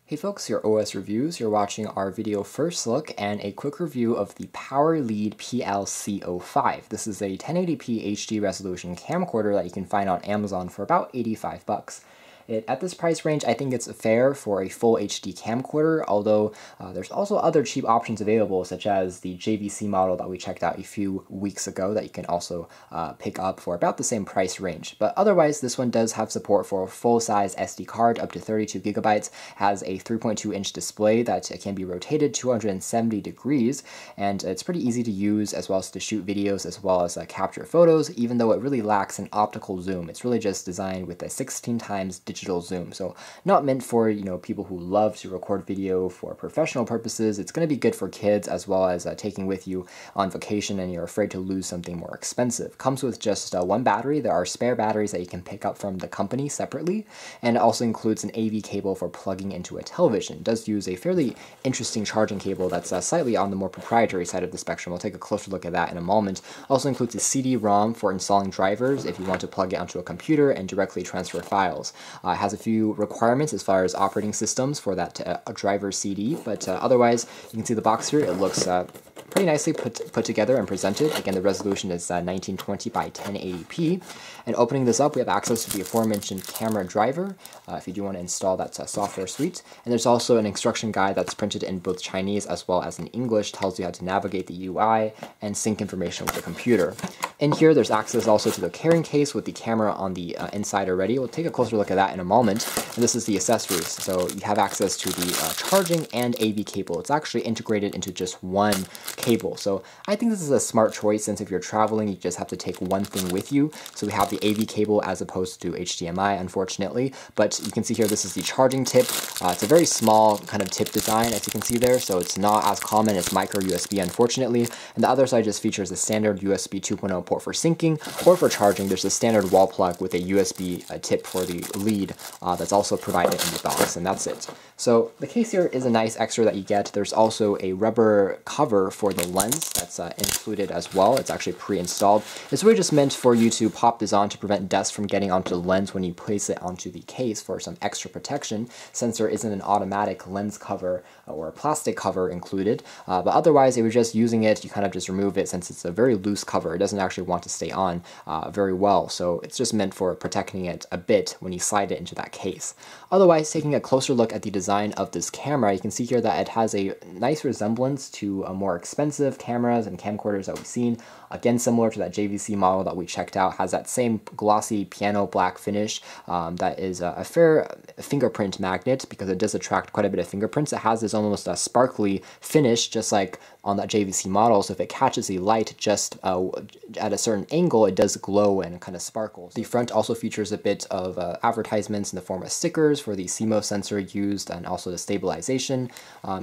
Hey folks, your OS Reviews. You're watching our video first look and a quick review of the PowerLead PL-C05. This is a 1080p HD resolution camcorder that you can find on Amazon for about 85 bucks. At this price range, I think it's fair for a full HD camcorder, although there's also other cheap options available, such as the JVC model that we checked out a few weeks ago that you can also pick up for about the same price range. But otherwise, this one does have support for a full-size SD card up to 32 gigabytes, has a 3.2-inch display that can be rotated 270 degrees, and it's pretty easy to use as well as to shoot videos as well as capture photos, even though it really lacks an optical zoom. It's really just designed with a 16 times digital zoom, so not meant for people who love to record video for professional purposes. It's going to be good for kids as well as taking with you on vacation and you're afraid to lose something more expensive. Comes with just one battery. There are spare batteries that you can pick up from the company separately, and it also includes an AV cable for plugging into a television. It does use a fairly interesting charging cable that's slightly on the more proprietary side of the spectrum. We'll take a closer look at that in a moment. Also includes a CD-ROM for installing drivers if you want to plug it onto a computer and directly transfer files. It has a few requirements as far as operating systems for that driver CD, but otherwise, you can see the box here. It looks pretty nicely put together and presented. Again, the resolution is 1920 by 1080p. And opening this up, we have access to the aforementioned camera driver if you do want to install that software suite. And there's also an instruction guide that's printed in both Chinese as well as in English, tells you how to navigate the UI and sync information with the computer. In here, there's access also to the carrying case with the camera on the inside already. We'll take a closer look at that in a moment. And this is the accessories. So you have access to the charging and AV cable. It's actually integrated into just one cable. So I think this is a smart choice, since if you're traveling, you just have to take one thing with you. So we have the AV cable as opposed to HDMI, unfortunately. But you can see here, this is the charging tip. It's a very small kind of tip design, as you can see there. So it's not as common as micro USB, unfortunately. And the other side just features a standard USB 2.0 port for syncing, or for charging, there's a standard wall plug with a USB tip for the lead that's also provided in the box, and that's it. So the case here is a nice extra that you get. There's also a rubber cover for the lens that's included as well. It's actually pre-installed. It's really just meant for you to pop this on to prevent dust from getting onto the lens when you place it onto the case for some extra protection, since there isn't an automatic lens cover or a plastic cover included. But otherwise, if you're just using it, you kind of just remove it, since it's a very loose cover. It doesn't actually want to stay on very well, so it's just meant for protecting it a bit when you slide it into that case. Otherwise, taking a closer look at the design of this camera, you can see here that it has a nice resemblance to more expensive cameras and camcorders that we've seen. Again, similar to that JVC model that we checked out, has that same glossy piano black finish that is a fair fingerprint magnet, because it does attract quite a bit of fingerprints. It has this almost a sparkly finish, just like on that JVC model, so if it catches the light just at a certain angle, it does glow and kind of sparkles. The front also features a bit of advertisements in the form of stickers for the CMOS sensor used, and also the stabilization,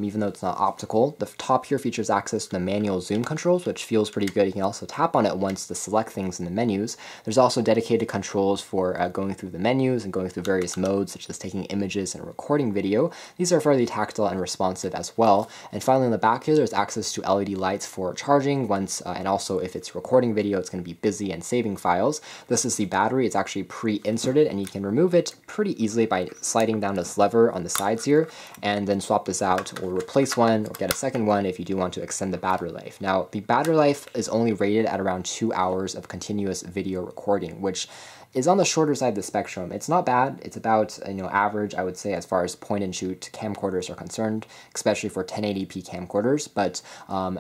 even though it's not optical. The top here features access to the manual zoom controls, which feels pretty good. You can also tap on it once to select things in the menus. There's also dedicated controls for going through the menus and going through various modes, such as taking images and recording video. These are fairly tactile and responsive as well. And finally, in the back here, there's access to LED lights for charging once, and also if it's recording video, it's going to be busy and saving files. This is the battery. It's actually pre-inserted, and you can remove it pretty easily by sliding down this lever on the sides here, and then swap this out or replace one or get a second one if you do want to extend the battery life. Now, the battery life is only rated at around 2 hours of continuous video recording, which is on the shorter side of the spectrum. It's not bad. It's about average, I would say, as far as point-and-shoot camcorders are concerned, especially for 1080p camcorders. But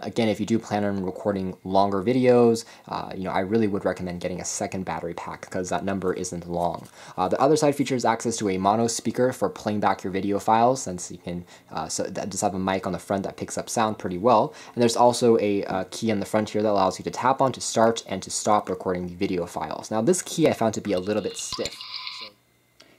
again, if you do plan on recording longer videos, I really would recommend getting a second battery pack, because that number isn't long. The other side features access to a mono speaker for playing back your video files, since you can so that does have a mic on the front that picks up sound pretty well. And there's also a key on the front here that allows you to tap on to start and to stop recording the video files. Now, this key I found to be a little bit stiff.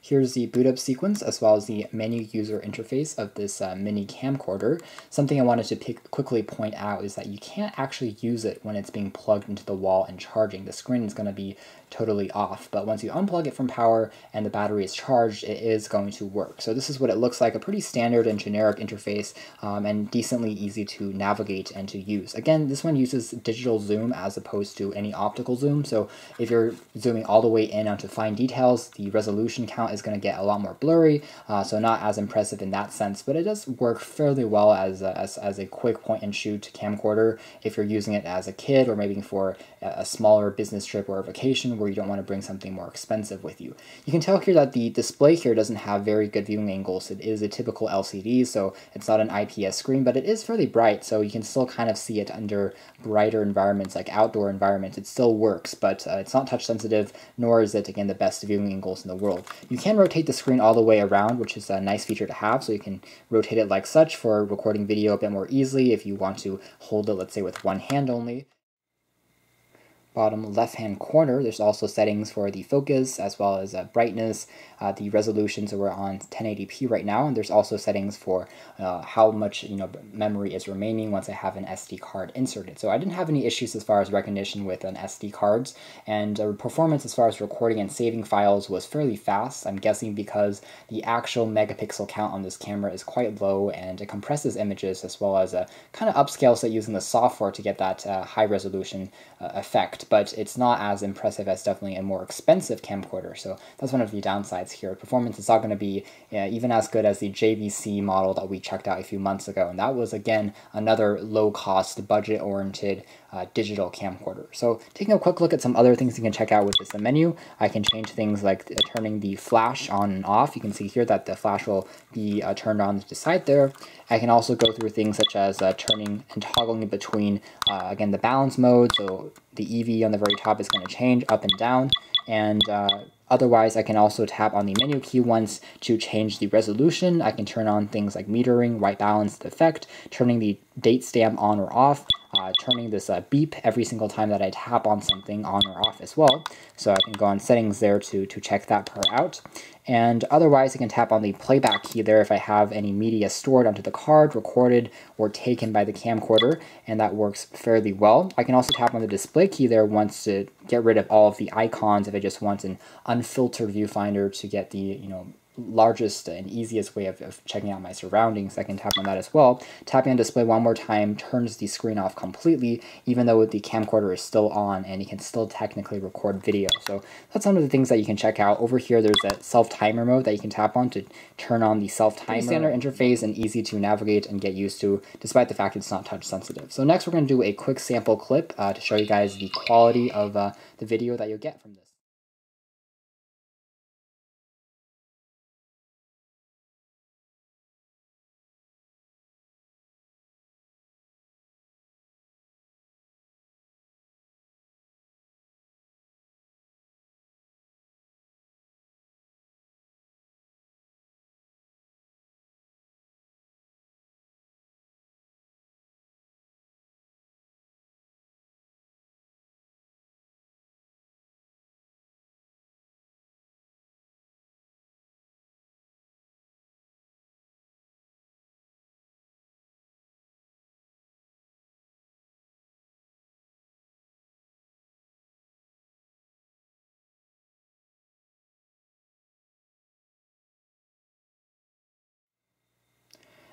Here's the boot up sequence as well as the menu user interface of this mini camcorder. Something I wanted to quickly point out is that you can't actually use it when it's being plugged into the wall and charging. The screen is going to be totally off. But once you unplug it from power and the battery is charged, it is going to work. So this is what it looks like, a pretty standard and generic interface, and decently easy to navigate and to use. Again, this one uses digital zoom as opposed to any optical zoom. So if you're zooming all the way in onto fine details, the resolution count is going to get a lot more blurry, so not as impressive in that sense, but it does work fairly well as a quick point and shoot camcorder if you're using it as a kid or maybe for a smaller business trip or a vacation where you don't want to bring something more expensive with you. You can tell here that the display here doesn't have very good viewing angles. It is a typical LCD, so it's not an IPS screen, but it is fairly bright, so you can still kind of see it under brighter environments like outdoor environments. It still works, but it's not touch sensitive, nor is it, again, the best viewing angles in the world. You can rotate the screen all the way around, which is a nice feature to have, so you can rotate it like such for recording video a bit more easily if you want to hold it, let's say, with one hand only. Bottom left-hand corner, there's also settings for the focus as well as brightness, the resolution, so we're on 1080p right now, and there's also settings for how much memory is remaining once I have an SD card inserted. So I didn't have any issues as far as recognition with an SD cards, and performance as far as recording and saving files was fairly fast. I'm guessing because the actual megapixel count on this camera is quite low, and it compresses images as well as kind of upscales it using the software to get that high resolution effect. But it's not as impressive as definitely a more expensive camcorder, so that's one of the downsides here. Performance is not going to be even as good as the JVC model that we checked out a few months ago, and that was, again, another low-cost, budget-oriented digital camcorder. So taking a quick look at some other things you can check out with this menu, I can change things like turning the flash on and off. You can see here that the flash will be turned on to the side there. I can also go through things such as turning and toggling between, again, the balance mode, so the EV on the very top is going to change up and down, and otherwise I can also tap on the menu key once to change the resolution. I can turn on things like metering, white balance effect, turning the date stamp on or off, turning this beep every single time that I tap on something on or off as well. So I can go on settings there to check that part out. And otherwise, I can tap on the playback key there if I have any media stored onto the card, recorded, or taken by the camcorder, and that works fairly well. I can also tap on the display key there once to get rid of all of the icons if I just want an unfiltered viewfinder to get the, largest and easiest way of checking out my surroundings. I can tap on that as well. Tapping on display one more time turns the screen off completely, even though the camcorder is still on and you can still technically record video. So that's some of the things that you can check out. Over here, there's a self-timer mode that you can tap on to turn on the self-timer. Standard interface and easy to navigate and get used to, despite the fact it's not touch sensitive. So next, we're going to do a quick sample clip to show you guys the quality of the video that you'll get from this.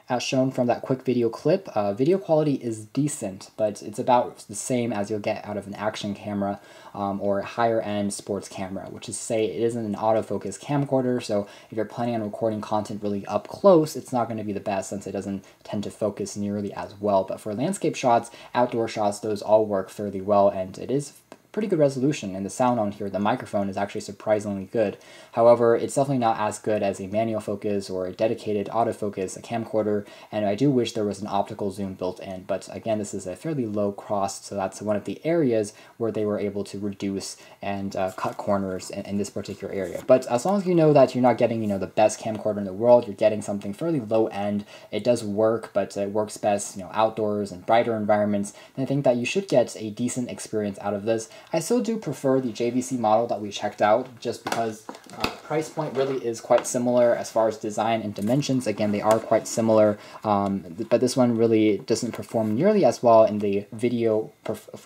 As shown from that quick video clip, video quality is decent, but it's about the same as you'll get out of an action camera or a higher-end sports camera, which is to say it isn't an autofocus camcorder, so if you're planning on recording content really up close, it's not going to be the best since it doesn't tend to focus nearly as well. But for landscape shots, outdoor shots, those all work fairly well, and it is pretty good resolution, and the sound on here, the microphone, is actually surprisingly good. However, it's definitely not as good as a manual focus or a dedicated autofocus, a camcorder, and I do wish there was an optical zoom built in, but again, this is a fairly low cost, so that's one of the areas where they were able to reduce and cut corners in this particular area. But as long as you know that you're not getting, the best camcorder in the world, you're getting something fairly low end, it does work, but it works best, outdoors and brighter environments, and I think that you should get a decent experience out of this. I still do prefer the JVC model that we checked out, just because price point really is quite similar as far as design and dimensions. Again, they are quite similar, but this one really doesn't perform nearly as well in the video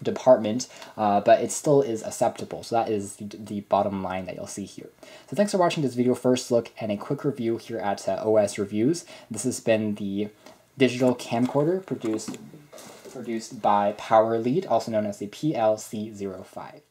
department, but it still is acceptable. So that is the bottom line that you'll see here. So thanks for watching this video first look and a quick review here at OS Reviews. This has been the digital camcorder produced by PowerLead, also known as the PL-C05.